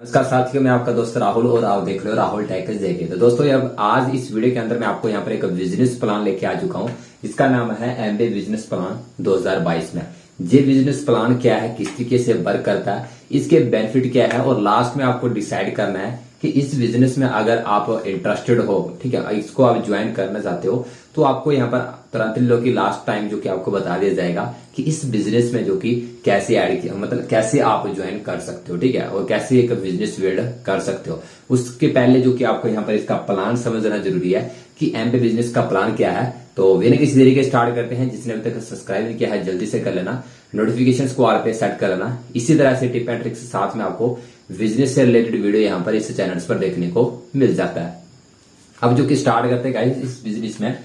नमस्कार साथियों, मैं आपका दोस्त राहुल और आप देख रहे हो राहुल टेक्स जेके। तो दोस्तों अब आज इस वीडियो के अंदर मैं आपको यहाँ पर एक बिजनेस प्लान लेके आ चुका हूँ। इसका नाम है एमबीए बिजनेस प्लान 2022 में। ये बिजनेस प्लान क्या है, किस तरीके से वर्क करता है, इसके बेनिफिट क्या है और लास्ट में आपको डिसाइड करना है कि इस बिजनेस में अगर आप इंटरेस्टेड हो, ठीक है, इसको आप ज्वाइन करना चाहते हो तो आपको यहाँ पर तुरंत लो की लास्ट टाइम जो कि आपको बता दिया जाएगा कि इस बिजनेस में जो कि कैसे ऐड किया, मतलब कैसे आप ज्वाइन कर सकते हो, ठीक है, और कैसे एक बिजनेस बिल्ड कर सकते हो। उसके पहले जो कि आपको यहाँ पर इसका प्लान समझना जरूरी है कि एमबीए बिजनेस का प्लान क्या है। तो बिना किसी देरी के स्टार्ट करते हैं। जिसने अभी तक सब्सक्राइब नहीं किया है जल्दी से कर लेना, नोटिफिकेशंस को ऑल पे सेट कर लेना। इसी तरह से टिप एंड ट्रिक्स के साथ में आपको बिजनेस से रिलेटेड वीडियो यहाँ पर इस चैनल पर देखने को मिल जाता है। अब जो कि स्टार्ट करते हैं गाइस इस बिजनेस में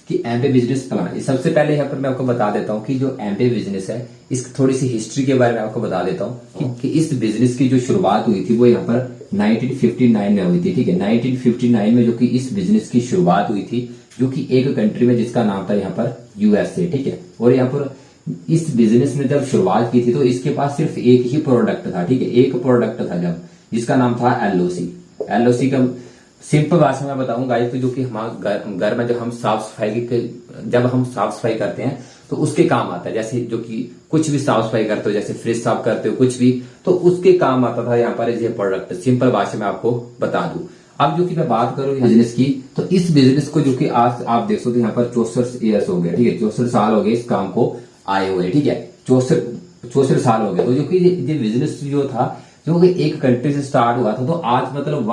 कि एमबीए बिजनेस प्लान। सबसे पहले यहाँ पर मैं आपको बता देता हूँ कि जो एमबीए बिजनेस है इसकी थोड़ी सी हिस्ट्री के बारे में आपको बता देता हूँ कि इस बिजनेस की जो शुरुआत हुई थी वो यहाँ पर 1959 में हुई थी, ठीक है। 1959 में जो कि इस बिजनेस की शुरुआत हुई थी, जो कि एक कंट्री में जिसका नाम था यहाँ पर यूएसए, ठीक है। और यहाँ पर इस बिजनेस ने जब शुरुआत की थी तो इसके पास सिर्फ एक ही प्रोडक्ट था, ठीक है, एक प्रोडक्ट था जब, जिसका नाम था एलओसी। एलओसी का सिंपल भाषा में बताऊं गाइस, तो जो कि हमारे घर में जब हम साफ सफाई करते हैं तो उसके काम आता है। जैसे जो कि कुछ भी साफ सफाई करते हो, जैसे फ्रिज साफ करते हो, कुछ भी, तो उसके काम आता था यहाँ पर ये प्रोडक्ट। सिंपल भाषा में आपको बता दूं। अब जो कि मैं बात करूं बिजनेस की, तो इस बिजनेस को जो कि आज आप देख सकते हो यहाँ पर 64 ईयर्स हो गए, ठीक है, 64 साल हो गए इस काम को आए हुए, ठीक है, 64 साल हो गए। तो जो कि ये बिजनेस जो था जो कि एक कंट्री से स्टार्ट हुआ था, तो आज मतलब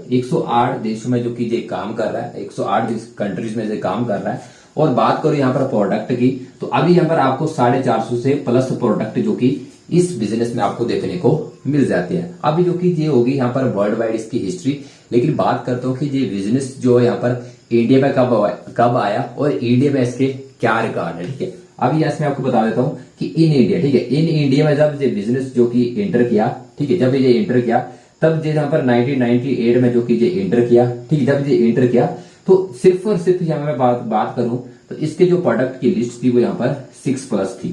108 देशों में जो कि ये काम कर रहा है, 108 कंट्रीज में से काम कर रहा है। और बात करो यहाँ पर प्रोडक्ट की, तो अभी यहाँ पर आपको 450 से प्लस प्रोडक्ट जो कि इस बिजनेस में आपको देखने को मिल जाते हैं। अभी जो कि ये होगी यहाँ पर वर्ल्ड वाइड इसकी हिस्ट्री। लेकिन बात करता हूँ कि ये बिजनेस जो है यहाँ पर इंडिया में कब आया और इंडिया में इसके क्या रिकॉर्ड है, ठीक है। अभी यहाँ मैं आपको बता देता हूँ कि इन इंडिया, ठीक है, इन इंडिया में जब ये बिजनेस जो कि एंटर किया, ठीक है, जब ये एंटर किया तब यहाँ पर 1998 में जो कि ये एंटर किया, ठीक है, जब ये एंटर किया तो सिर्फ और सिर्फ यहाँ मैं बात करूं तो इसके जो प्रोडक्ट की लिस्ट थी वो यहाँ पर 6+ थी,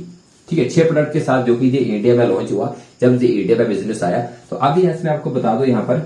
ठीक है, 6 प्रोडक्ट के साथ जो कि ये इंडिया में लॉन्च हुआ जब ये इंडिया में बिजनेस आया। तो अभी यहाँ मैं आपको बता दो यहाँ पर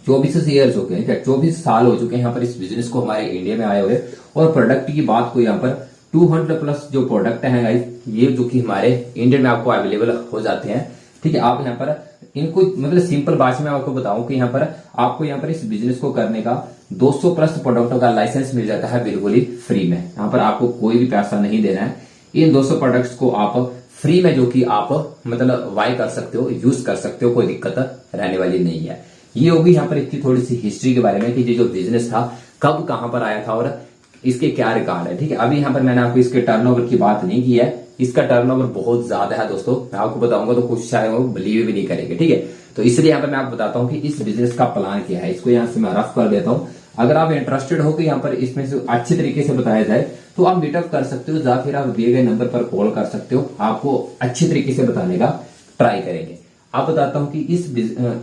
24 ईयर्स हो गए, 24 साल हो चुके हैं यहाँ पर इस बिजनेस को हमारे इंडिया में आए हुए। और प्रोडक्ट की बात को यहाँ पर 200+ जो प्रोडक्ट है गाइस, ये जो कि हमारे इंडिया में आपको अवेलेबल हो जाते हैं, ठीक है। आप यहाँ पर इनको मतलब सिंपल भाषा में आपको बताऊं कि यहाँ पर आपको यहाँ पर इस बिजनेस को करने का 200+ प्रोडक्टों का लाइसेंस मिल जाता है बिल्कुल ही फ्री में। यहाँ पर आपको कोई भी पैसा नहीं देना है। इन 200 प्रोडक्ट्स को आप फ्री में जो कि आप मतलब बाय कर सकते हो, यूज कर सकते हो, कोई दिक्कत रहने वाली नहीं है। ये होगी यहाँ पर इसकी थोड़ी सी हिस्ट्री के बारे में कि ये जो बिजनेस था कब कहां पर आया था और इसके क्या रिकॉर्ड है, ठीक है। अभी यहाँ पर मैंने आपको इसके टर्नओवर की बात नहीं की है। इसका टर्नओवर बहुत ज्यादा है दोस्तों, मैं आपको बताऊंगा तो कुछ शायद वो बिलीव भी नहीं करेंगे, ठीक है। तो इसलिए यहाँ पर मैं आपको बताता हूँ कि इस बिजनेस का प्लान क्या है। इसको यहाँ से मैं रफ कर देता हूँ। अगर आप इंटरेस्टेड हो कि यहाँ पर इसमें से अच्छे तरीके से बताया जाए तो आप मीटअप कर सकते हो, या फिर आप दिए गए नंबर पर कॉल कर सकते हो। आपको अच्छे तरीके से बताने का ट्राई करेंगे। आप बताता हूं कि इस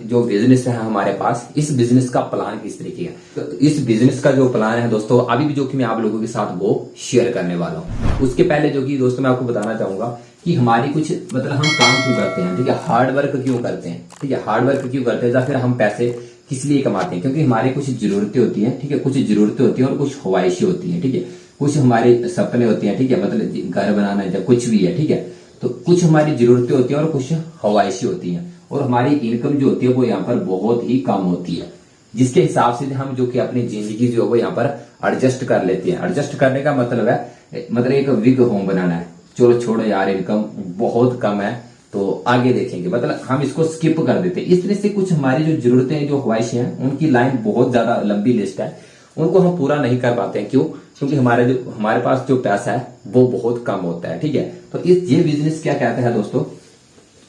जो बिजनेस है हमारे पास, इस बिजनेस का प्लान किस तरीके का। तो इस बिजनेस का जो प्लान है दोस्तों अभी भी जो कि मैं आप लोगों के साथ वो शेयर करने वाला हूं। उसके पहले जो कि दोस्तों मैं आपको बताना चाहूंगा कि हमारी कुछ मतलब हम काम क्यों करते हैं, ठीक है, हार्ड वर्क क्यों करते हैं, ठीक है, हार्ड वर्क क्यों करते हैं, या फिर हम पैसे किस लिए कमाते हैं। क्योंकि हमारी कुछ जरूरतें होती हैं, ठीक है, कुछ जरूरतें होती हैं और कुछ ख्वाहिशें होती हैं, ठीक है, कुछ हमारे सपने होते हैं, ठीक है, मतलब घर बनाना है, कुछ भी है, ठीक है। तो कुछ हमारी जरूरतें होती हैं और कुछ ख्वाहिशें होती हैं। और हमारी इनकम जो होती है वो यहाँ पर बहुत ही कम होती है, जिसके हिसाब से हम जो कि अपनी जिंदगी जो है वो यहाँ पर एडजस्ट कर लेते हैं। एडजस्ट करने का मतलब है मतलब एक विग होम बनाना है। चलो छोड़ो यार, इनकम बहुत कम है तो आगे देखेंगे, मतलब हम इसको स्किप कर देते हैं। इस तरह से कुछ हमारी जो जरूरतें हैं, जो ख्वाहिशें हैं, उनकी लाइन बहुत ज्यादा लंबी लिस्ट है, उनको हम पूरा नहीं कर पाते हैं। क्यों? क्योंकि हमारे पास जो पैसा है वो बहुत कम होता है, ठीक है। तो ये बिजनेस क्या कहता है दोस्तों,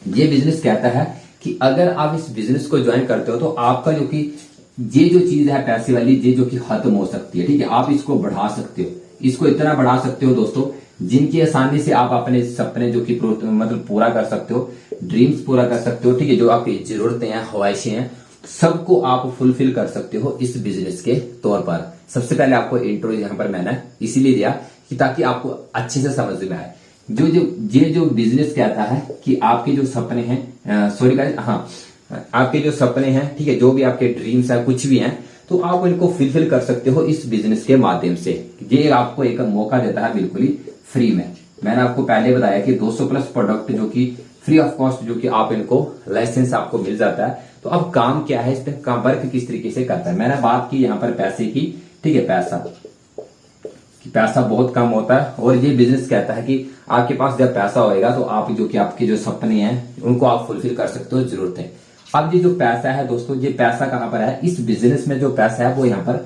ये बिजनेस कहता है कि अगर आप इस बिजनेस को ज्वाइन करते हो तो आपका जो कि ये जो चीज है पैसे वाली, ये जो कि खत्म हो सकती है, ठीक है। आप इसको बढ़ा सकते हो, इसको इतना बढ़ा सकते हो दोस्तों जिनकी आसानी से आप अपने सपने जो कि मतलब पूरा कर सकते हो, ड्रीम्स पूरा कर सकते हो, ठीक है। जो आपकी जरूरतें हैं, ख्वाहिशें हैं, सबको आप फुलफिल कर सकते हो इस बिजनेस के तौर पर। सबसे पहले आपको इंट्रो यहाँ पर मैंने इसीलिए दिया कि ताकि आपको अच्छे से समझ में आए। जो बिजनेस कहता है कि आपके जो सपने हैं, सॉरी गाइस, हाँ, आपके जो सपने हैं, ठीक है, जो भी आपके ड्रीम्स है, कुछ भी हैं, तो आप इनको फुलफिल कर सकते हो इस बिजनेस के माध्यम से। ये आपको एक मौका देता है बिल्कुल ही फ्री में। मैंने आपको पहले बताया कि 200 प्लस प्रोडक्ट जो कि फ्री ऑफ कॉस्ट, जो कि आप इनको लाइसेंस आपको मिल जाता है। तो अब काम क्या है, इस पे काम वर्क किस तरीके से करता है। मैंने बात की यहाँ पर पैसे की, ठीक है, पैसा बहुत कम होता है, और ये बिजनेस कहता है कि आपके पास जब पैसा होएगा तो आप जो कि आपके जो सपने हैं उनको आप फुलफिल कर सकते हो, जरूरत है। अब ये जो पैसा है दोस्तों, ये पैसा कहां पर है, इस बिजनेस में जो पैसा है वो यहाँ पर,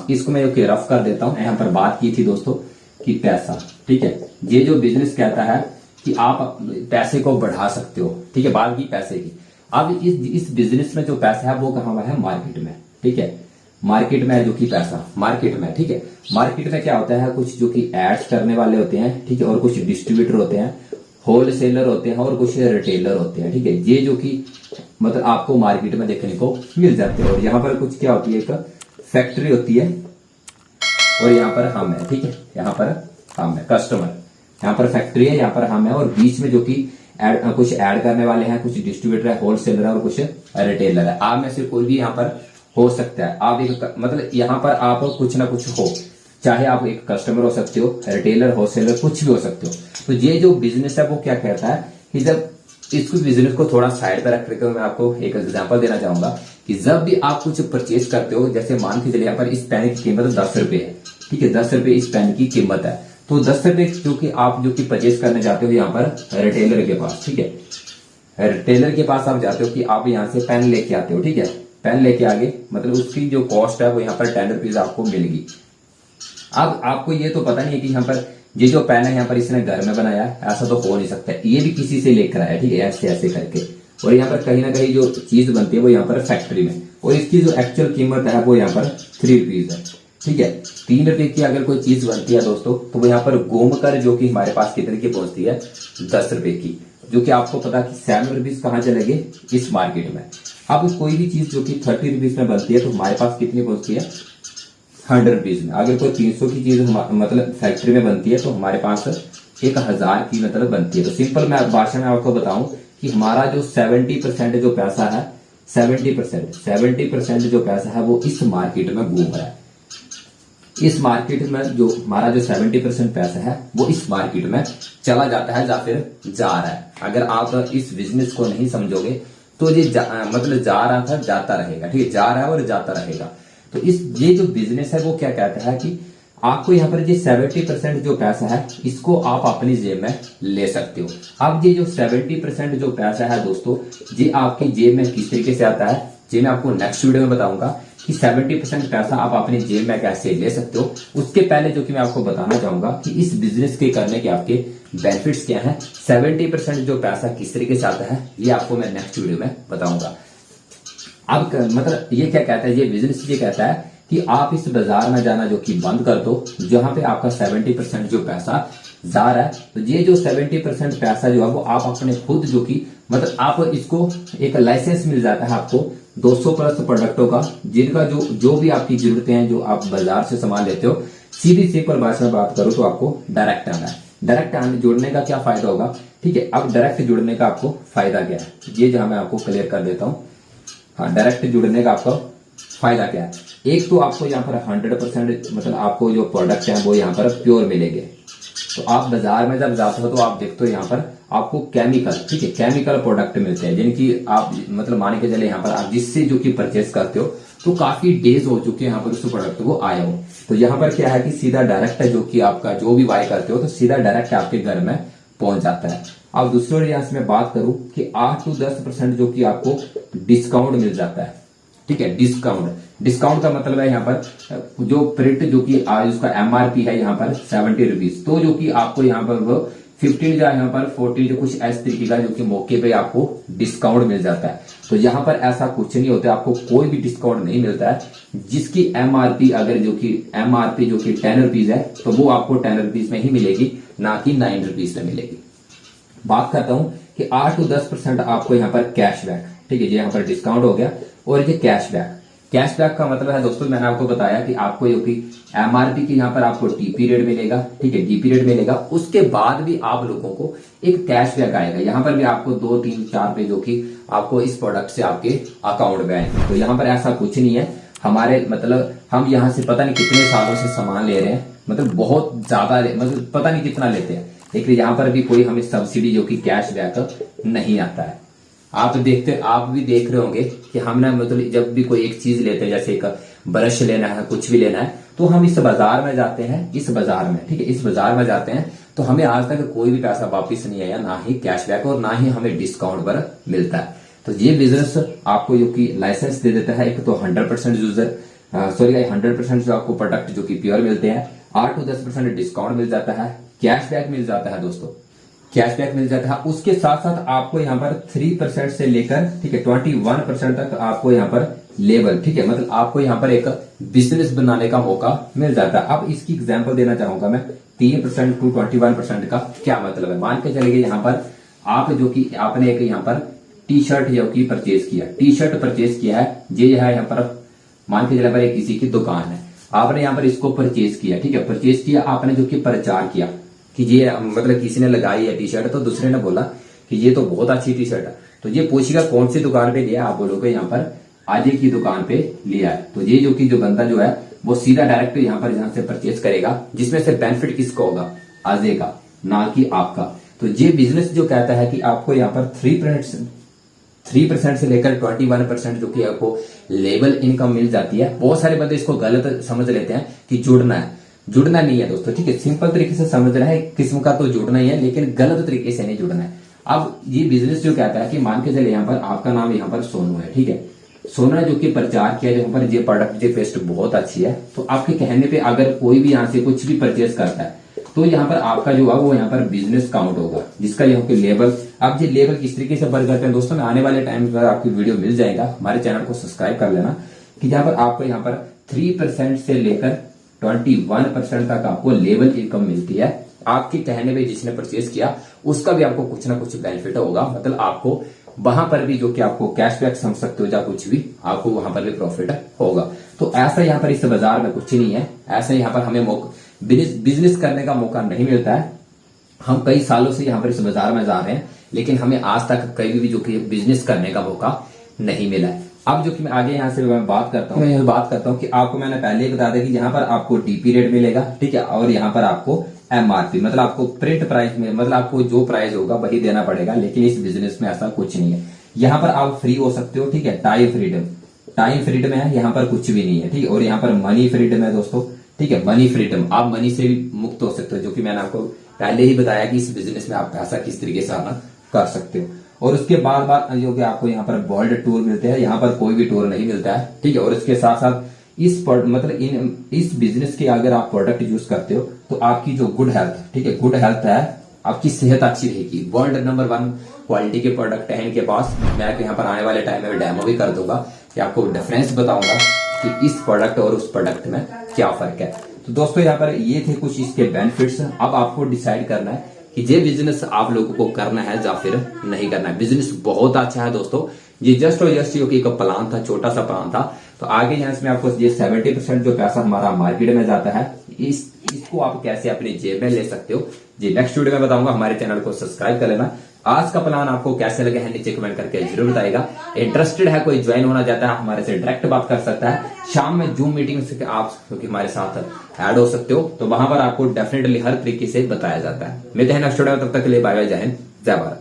इसको मैं जो रफ कर देता हूं। यहाँ पर बात की थी दोस्तों कि पैसा, ठीक है, ये जो बिजनेस कहता है कि आप पैसे को बढ़ा सकते हो, ठीक है, बात की पैसे की। अब इस बिजनेस में जो पैसा है वो कहां है, मार्केट में, ठीक है, मार्केट में है जो कि पैसा मार्केट में, ठीक है। मार्केट में क्या होता है, कुछ जो कि एड्स करने वाले होते हैं, ठीक है, और कुछ डिस्ट्रीब्यूटर होते हैं, होलसेलर होते हैं, और कुछ रिटेलर होते हैं, ठीक है। ये जो कि मतलब आपको मार्केट में देखने को मिल जाते हैं। और यहाँ पर कुछ क्या होती है, एक फैक्ट्री होती है, और यहाँ पर हम है, ठीक है, यहाँ पर हम है कस्टमर, यहाँ पर फैक्ट्री है, यहाँ पर हम है, और बीच में जो कि कुछ ऐड करने वाले हैं, कुछ डिस्ट्रीब्यूटर है, होलसेलर है, और कुछ रिटेलर है। आप में से कोई भी यहाँ पर हो सकता है। आप एक मतलब यहाँ पर आप कुछ ना कुछ हो, चाहे आप एक कस्टमर हो सकते हो, रिटेलर, होलसेलर, कुछ भी हो सकते हो। तो ये जो बिजनेस है वो क्या कहता है कि जब इसको बिजनेस को थोड़ा साइड पर रख करके मैं आपको एक एग्जांपल देना चाहूंगा कि जब भी आप कुछ परचेज करते हो, जैसे मान के चलिए यहाँ पर इस पेन की कीमत 10 रुपए है, ठीक है, 10 रुपए इस पेन की कीमत है। तो 10 रुपए जो कि आप जो कि परचेज करने जाते हो यहाँ पर रिटेलर के पास, ठीक है, रिटेलर के पास आप जाते हो कि आप यहाँ से पेन लेके आते हो, ठीक है, पेन लेके आगे मतलब उसकी जो कॉस्ट है वो यहाँ पर 10 रुपीज आपको मिलेगी। अब आपको ये तो पता नहीं है कि यहाँ पर ये जो पेन है यहाँ पर इसने घर में बनाया है, ऐसा तो हो नहीं सकता है, ये भी किसी से लेकर आया, ठीक है, ऐसे ऐसे करके। और यहाँ पर कहीं ना कहीं जो चीज बनती है वो यहाँ पर फैक्ट्री में, और इसकी जो एक्चुअल कीमत है वो यहाँ पर 3 रुपीज है, ठीक है। 3 रुपए की अगर कोई चीज बनती है दोस्तों, तो वो यहाँ पर घूम कर जो कि हमारे पास कितने की पहुंचती है, 10 रुपए की, जो कि आपको पता कि 7 रुपीज कहाँ चलेंगे, इस मार्केट में। अब कोई भी चीज जो कि 30 रुपीज में बनती है तो हमारे पास कितनी पहुंचती है, 100 रुपीज में। अगर कोई 300 की चीज मतलब फैक्ट्री में बनती है तो हमारे पास 1000 की मतलब बनती है। तो सिंपल मैं भाषा में आपको बताऊं कि हमारा जो 70% जो पैसा है, 70% जो पैसा है वो इस मार्केट में घूम रहा है। इस मार्केट में जो हमारा जो 70% पैसा है वो इस मार्केट में चला जाता है, या फिर जा रहा है। अगर आप इस बिजनेस को नहीं समझोगे तो ये मतलब जा रहा था, जाता रहेगा, ठीक है, जा रहा है और जाता रहेगा। तो ये जो बिजनेस है वो क्या कहता है कि आपको यहाँ पर ये 70% जो पैसा है इसको आप अपनी जेब में ले सकते हो। अब ये जो 70% जो पैसा है दोस्तों, ये आपकी जेब में किस तरीके से आता है, ये मैं आपको नेक्स्ट वीडियो में बताऊंगा कि 70% पैसा आप अपनी जेब में कैसे ले सकते हो। उसके पहले जो कि मैं आपको बताना चाहूंगा कि इस बिजनेस के करने के आपके बेनिफिट्स क्या हैं। 70% जो पैसा किस तरीके से आता है ये आपको मैं नेक्स्ट वीडियो में बताऊंगा। अब मतलब ये क्या कहता है, ये बिजनेस ये कहता है कि आप इस बाजार में जाना जो कि बंद कर दो, जहां पे आपका 70% जो पैसा जा रहा है। तो ये जो 70% पैसा जो है वो आप अपने खुद जो कि मतलब आप इसको एक लाइसेंस मिल जाता है आपको 200 प्लस प्रोडक्टों का, जिनका जो भी आपकी जरूरतें हैं, जो आप बाजार से सामान लेते हो। सीधी सिंपल भाषा में बात करूं तो आपको डायरेक्ट आना है। डायरेक्ट आने जुड़ने का क्या फायदा होगा, ठीक है। अब डायरेक्ट जुड़ने का आपको फायदा क्या है, ये जहां मैं आपको क्लियर कर देता हूं। हाँ, डायरेक्ट जुड़ने का आपका फायदा क्या है, एक तो आपको यहाँ पर 100% मतलब आपको जो प्रोडक्ट है वो यहाँ पर प्योर मिलेंगे। तो आप बाजार में जब जाते हो तो आप देखते हो यहाँ पर आपको केमिकल, ठीक है, केमिकल प्रोडक्ट मिलते हैं, जिनकी आप मतलब मान के चले यहाँ पर आप जिससे जो कि परचेस करते हो तो काफी डेज हो चुके हैं यहाँ पर उस प्रोडक्ट को आए हो। तो यहाँ पर क्या है कि सीधा डायरेक्ट है जो कि आपका जो भी बाय करते हो तो सीधा डायरेक्ट आपके घर में पहुंच जाता है। अब दूसरी ओर यहाँ से मैं बात करूं कि 8 to 10% जो कि आपको डिस्काउंट मिल जाता है, ठीक है। डिस्काउंट का मतलब है यहाँ पर जो प्रिंट जो कि उसका एमआरपी है यहाँ पर 70 रुपीज, तो जो कि आपको यहाँ पर वो 15 या यहाँ पर 40 जो कुछ इस तरीके का जो कि मौके पे आपको डिस्काउंट मिल जाता है। तो यहाँ पर ऐसा कुछ नहीं होता, आपको कोई भी डिस्काउंट नहीं मिलता है। जिसकी एमआरपी अगर जो कि एमआरपी जो कि 10 रुपीज है तो वो आपको 10 रुपीज में ही मिलेगी, ना कि 9 रुपीज में मिलेगी। बात करता हूं कि 8 to 10% आपको यहाँ पर कैशबैक, ठीक है, ये यहाँ पर डिस्काउंट हो गया और ये कैशबैक। कैशबैक का मतलब है दोस्तों, मैंने आपको बताया कि आपको जो कि एमआरपी की यहाँ पर आपको टीपी रेट मिलेगा, ठीक है, डीपी रेट मिलेगा। उसके बाद भी आप लोगों को एक कैशबैक आएगा। यहाँ पर भी आपको 2, 3, 4 पे जो कि आपको इस प्रोडक्ट से आपके अकाउंट में आएंगे। तो यहाँ पर ऐसा कुछ नहीं है। हमारे मतलब हम यहाँ से पता नहीं कितने सालों से सामान ले रहे हैं, मतलब बहुत ज्यादा, मतलब पता नहीं कितना लेते हैं, लेकिन यहाँ पर भी कोई हमें सब्सिडी जो कि कैशबैक नहीं आता है। आप भी देख रहे होंगे कि हमने मतलब जब भी कोई एक चीज लेते हैं, जैसे एक ब्रश लेना है, कुछ भी लेना है, तो हम इस बाजार में जाते हैं, इस बाजार में, ठीक है, इस बाजार में जाते हैं, तो हमें आज तक कोई भी पैसा वापस नहीं आया, ना ही कैशबैक और ना ही हमें डिस्काउंट पर मिलता है। तो ये बिजनेस आपको जो कि लाइसेंस दे देता है, एक तो 100% यूजर 100% जो आपको प्रोडक्ट जो कि प्योर मिलते हैं, 8 to 10% डिस्काउंट मिल जाता है, कैशबैक मिल जाता है दोस्तों, कैशबैक मिल जाता है। उसके साथ साथ आपको यहाँ पर 3% से लेकर, ठीक है, 21% तक आपको यहाँ पर लेबल, ठीक है, मतलब आपको यहाँ पर एक बिजनेस बनाने का मौका मिल जाता है। अब इसकी एग्जांपल देना चाहूंगा मैं, 3% to 21% का क्या मतलब है। मान के चलिए यहाँ पर आप जो कि आपने एक यहाँ पर टी शर्ट जो कि परचेज किया, टी शर्ट परचेज किया है, ये है यहाँ पर मान के चलिए पर एक किसी की दुकान है, आपने यहाँ पर इसको परचेज किया, ठीक है, परचेज किया, आपने जो कि प्रचार किया कि ये मतलब किसी ने लगाई है टी शर्ट, तो दूसरे ने बोला कि ये तो बहुत अच्छी टी शर्ट है, तो ये पूछेगा कौन सी दुकान पे लिया, आप बोलोगे यहाँ पर अजय की दुकान पे लिया है। तो ये जो कि जो बंदा जो है वो सीधा डायरेक्ट यहाँ पर यहाँ से परचेज करेगा, जिसमें से बेनिफिट किसका होगा, अजय का, ना कि आपका। तो ये बिजनेस जो कहता है कि आपको यहाँ पर 3% से लेकर 21% जो कि आपको लेबल इनकम मिल जाती है। बहुत सारे बंदे इसको गलत समझ लेते हैं कि जुड़ना है, जुड़ना नहीं है दोस्तों, ठीक है, सिंपल तरीके से समझना है, किस्म का तो जुड़ना ही है, लेकिन गलत तरीके से नहीं जुड़ना है। अब ये बिजनेस जो कहता है कि मान के चले यहाँ पर आपका नाम यहाँ पर सोनू है, ठीक है, सोनू ने जो कि प्रचार किया यहाँ पर ये प्रोडक्ट, ये पेस्ट बहुत अच्छी है, तो आपके कहने पे अगर कोई भी यहाँ से कुछ भी परचेज करता है, तो यहाँ पर आपका जो है वो यहाँ पर बिजनेस काउंट होगा, जिसका यहाँ पे लेबल। अब ये लेबल किस तरीके से वर्क करते हैं दोस्तों, मैं आने वाले टाइम पर आपकी वीडियो मिल जाएगा, हमारे चैनल को सब्सक्राइब कर लेना, कि यहाँ पर आपको यहाँ पर 3% से लेकर 21% तक आपको लेबल इनकम मिलती है। आपके कहने पे जिसने परचेज किया उसका भी आपको कुछ ना कुछ बेनिफिट होगा, मतलब आपको वहां पर भी जो कि आपको कैशबैक समझ सकते हो या कुछ भी, आपको वहां पर भी प्रॉफिट होगा। तो ऐसा यहाँ पर इस बाजार में कुछ नहीं है, ऐसा यहाँ पर हमें बिजनेस करने का मौका नहीं मिलता है। हम कई सालों से यहाँ पर इस बाजार में जा रहे हैं, लेकिन हमें आज तक कहीं भी जो कि बिजनेस करने का मौका नहीं मिला है। अब जो कि मैं आगे यहाँ से मैं बात करता हूँ कि आपको मैंने पहले ही बता दिया कि यहाँ पर आपको डीपी रेट मिलेगा, ठीक है, और यहाँ पर आपको एमआरपी, मतलब आपको प्रिंट प्राइस में, मतलब आपको जो प्राइस होगा वही देना पड़ेगा, लेकिन इस बिजनेस में ऐसा कुछ नहीं है। यहाँ पर आप फ्री हो सकते हो, ठीक है, टाइम फ्रीडम है, यहाँ पर कुछ भी नहीं है, ठीक है, और यहाँ पर मनी फ्रीडम है दोस्तों, ठीक है, मनी फ्रीडम, आप मनी से भी मुक्त हो सकते हो, जो कि मैंने आपको पहले ही बताया कि इस बिजनेस में आप पैसा किस तरीके से अर्न कर सकते हो। और उसके बाद जो कि आपको यहाँ पर गोल्ड टूर मिलते हैं, यहाँ पर कोई भी टूर नहीं मिलता है, ठीक है, और इसके साथ साथ इस बिजनेस के अगर आप प्रोडक्ट यूज करते हो तो आपकी जो गुड हेल्थ, ठीक है, गुड हेल्थ है, आपकी सेहत अच्छी रहेगी। वर्ल्ड नंबर 1 क्वालिटी के प्रोडक्ट है इनके पास। मैं यहाँ पर आने वाले टाइम में डेमो भी कर दूंगा, कि आपको डिफरेंस बताऊंगा कि इस प्रोडक्ट और उस प्रोडक्ट में क्या फर्क है। तो दोस्तों यहाँ पर ये थे कुछ इसके बेनिफिट्स। अब आपको डिसाइड करना है कि ये बिजनेस आप लोगों को करना है या फिर नहीं करना है। बिजनेस बहुत अच्छा है दोस्तों, ये जस्ट और जस्ट एक प्लान था, छोटा सा प्लान था। तो आगे यहाँ से मैं आपको ये 70% जो पैसा हमारा मार्केट में जाता है, इसको आप कैसे अपनी जेब में ले सकते हो, जी नेक्स्ट वीडियो में बताऊंगा। हमारे चैनल को सब्सक्राइब कर लेना। आज का प्लान आपको कैसे लगे हैं नीचे कमेंट करके जरूर बताएगा। इंटरेस्टेड है कोई ज्वाइन होना चाहता है, हमारे से डायरेक्ट बात कर सकता है। शाम में जूम मीटिंग से आप क्योंकि हमारे साथ ऐड हो सकते हो, तो वहां पर आपको डेफिनेटली हर तरीके से बताया जाता है। मिलते हैं नेक्स्ट वीडियो में, तब तक के लिए बाय बाय, जय हिंद, जय भारत।